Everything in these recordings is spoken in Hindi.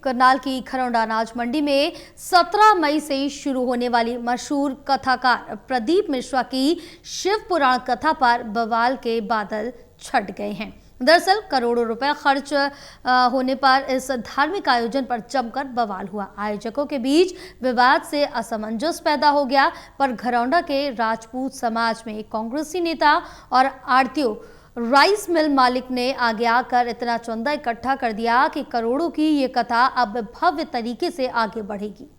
करनाल की घरौंडा अनाज मंडी में 17 मई से शुरू होने वाली मशहूर कथाकार प्रदीप मिश्रा की शिव पुराण कथा पर बवाल के बादल छट गए हैं। दरअसल करोड़ों रुपए खर्च होने पर इस धार्मिक आयोजन पर जमकर बवाल हुआ। आयोजकों के बीच विवाद से असमंजस पैदा हो गया, पर घरौंडा के राजपूत समाज में कांग्रेसी नेता और आढ़तियों राइस मिल मालिक ने आगे आकर इतना चंदा इकट्ठा कर दिया कि करोड़ों की ये कथा अब भव्य तरीके से आगे बढ़ेगी।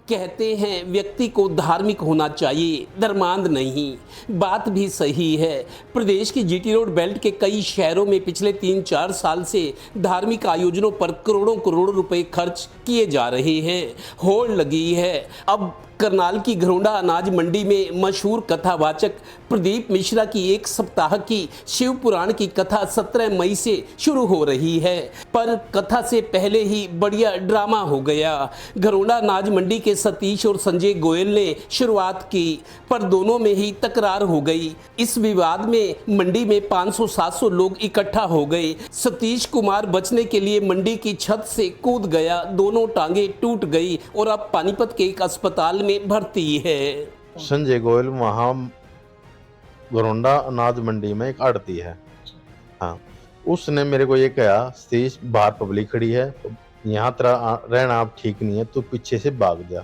कहते हैं व्यक्ति को धार्मिक होना चाहिए, धर्मांध नहीं। बात भी सही है। प्रदेश की जीटी रोड बेल्ट के कई शहरों में पिछले 3-4 साल से धार्मिक आयोजनों पर करोड़ों करोड़ रुपए खर्च किए जा रहे हैं। होड़ लगी है। अब करनाल की घरौंडा अनाज मंडी में मशहूर कथावाचक प्रदीप मिश्रा की एक सप्ताह की शिव पुराण की कथा 17 मई से शुरू हो रही है, पर कथा से पहले ही बढ़िया ड्रामा हो गया। घरौंडा अनाज मंडी के सतीश और संजय गोयल ने शुरुआत की, पर दोनों में ही तकरार हो गई। इस विवाद में मंडी में 500-700 लोग इकट्ठा हो गए। सतीश कुमार बचने के लिए मंडी की छत से कूद गया, दोनों टांगे टूट गई और अब पानीपत के एक अस्पताल में भर्ती है। संजय गोयल वहाँ घरौंडा अनाज मंडी में एक आड़ती है। हाँ, उसने मेरे को ये कहा, सतीश बाहर पब्लिक खड़ी है, यहाँ तेरा रहना आप ठीक नहीं है, तू पीछे से भाग जा।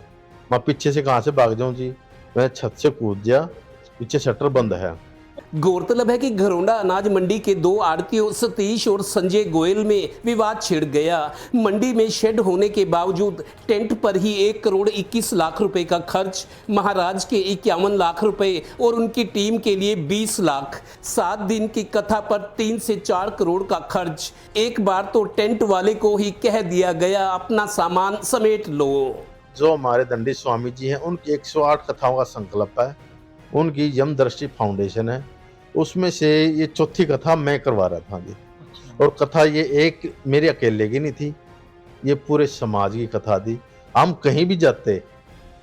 मैं पीछे से कहाँ से भाग जाऊँ जी, मैं छत से कूद जा, पीछे शटर बंद है। गौरतलब है कि घरौंडा अनाज मंडी के दो आढ़तियों सतीश और संजय गोयल में विवाद छिड़ गया। मंडी में शेड होने के बावजूद टेंट पर ही 1 करोड़ 21 लाख रुपए का खर्च, महाराज के 51 लाख रुपए और उनकी टीम के लिए 20 लाख, 7 दिन की कथा पर 3 से 4 करोड़ का खर्च। एक बार तो टेंट वाले को ही कह दिया गया, अपना सामान समेट लो। जो हमारे दंडी स्वामी जी हैं, उनकी 108 कथाओं का संकल्प है, उनकी यम दृष्टि फाउंडेशन है, उसमें से ये चौथी कथा मैं करवा रहा था जी। और कथा ये एक मेरे अकेले की नहीं थी, ये पूरे समाज की कथा थी। हम कहीं भी जाते,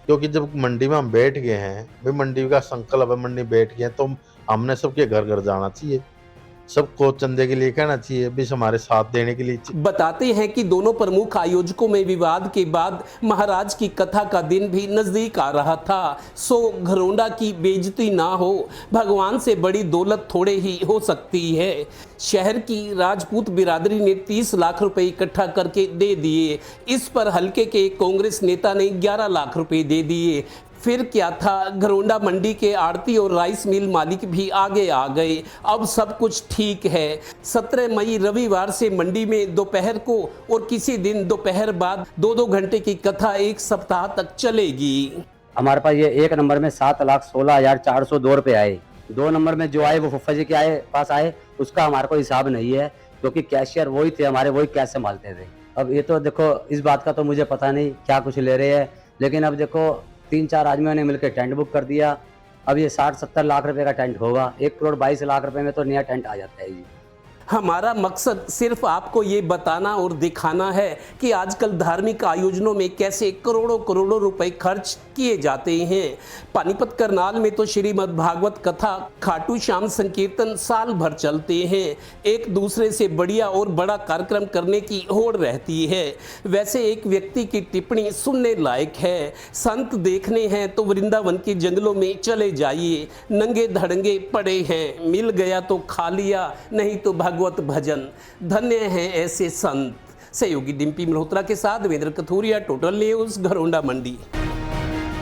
क्योंकि जब मंडी में हम बैठ गए हैं, भाई मंडी का संकल्प है, मंडी बैठ गए हैं, तो हमने सबके घर घर जाना चाहिए, सबको चंदे के लिए कहना चाहिए, भी हमारे साथ देने के लिए। बताते हैं कि दोनों प्रमुख आयोजकों में विवाद के बाद महाराज की कथा का दिन भी नजदीक आ रहा था। सो घरौंडा की बेइज्जती ना हो, भगवान से बड़ी दौलत थोड़े ही हो सकती है। शहर की राजपूत बिरादरी ने 30 लाख रुपए इकट्ठा करके दे दिए। इस पर हल्के के कांग्रेस नेता ने 11 लाख रुपए दे दिए। फिर क्या था, घरौंडा मंडी के आढ़ती और राइस मिल मालिक भी आगे आ गए। अब सब कुछ ठीक है। 17 मई रविवार से मंडी में दोपहर को और किसी दिन दोपहर बाद 2-2 घंटे की कथा 1 सप्ताह तक चलेगी। हमारे पास ये 1 नंबर में 7,16,402 रुपये आए। 2 नंबर में जो आए वो फुफ्फा जी के पास आए, उसका हमारे को हिसाब नहीं है, क्योंकि कैशियर वही थे हमारे, वही कैश संभालते थे। अब ये तो देखो, इस बात का तो मुझे पता नहीं क्या कुछ ले रहे हैं, लेकिन अब देखो 3-4 आदमियों ने मिलकर टेंट बुक कर दिया। अब ये 60-70 लाख रुपए का टेंट होगा। 1 करोड़ 22 लाख रुपए में तो नया टेंट आ जाता है जी। हमारा मकसद सिर्फ आपको ये बताना और दिखाना है कि आजकल धार्मिक आयोजनों में कैसे करोड़ों करोड़ों रुपए खर्च किए जाते हैं। पानीपत करनाल में तो श्रीमद् भागवत कथा, खाटू श्याम संकीर्तन साल भर चलते हैं। एक दूसरे से बढ़िया और बड़ा कार्यक्रम करने की होड़ रहती है। वैसे एक व्यक्ति की टिप्पणी सुनने लायक है, संत देखने हैं तो वृंदावन के जंगलों में चले जाइए, नंगे धड़ंगे पड़े हैं, मिल गया तो खा लिया, नहीं तो भागवत भजन। धन्य हैं ऐसे संत। सहयोगी डिम्पी मल्होत्रा के साथ देवेंद्र कथूरिया, टोटल न्यूज़, घरौंडा मंडी।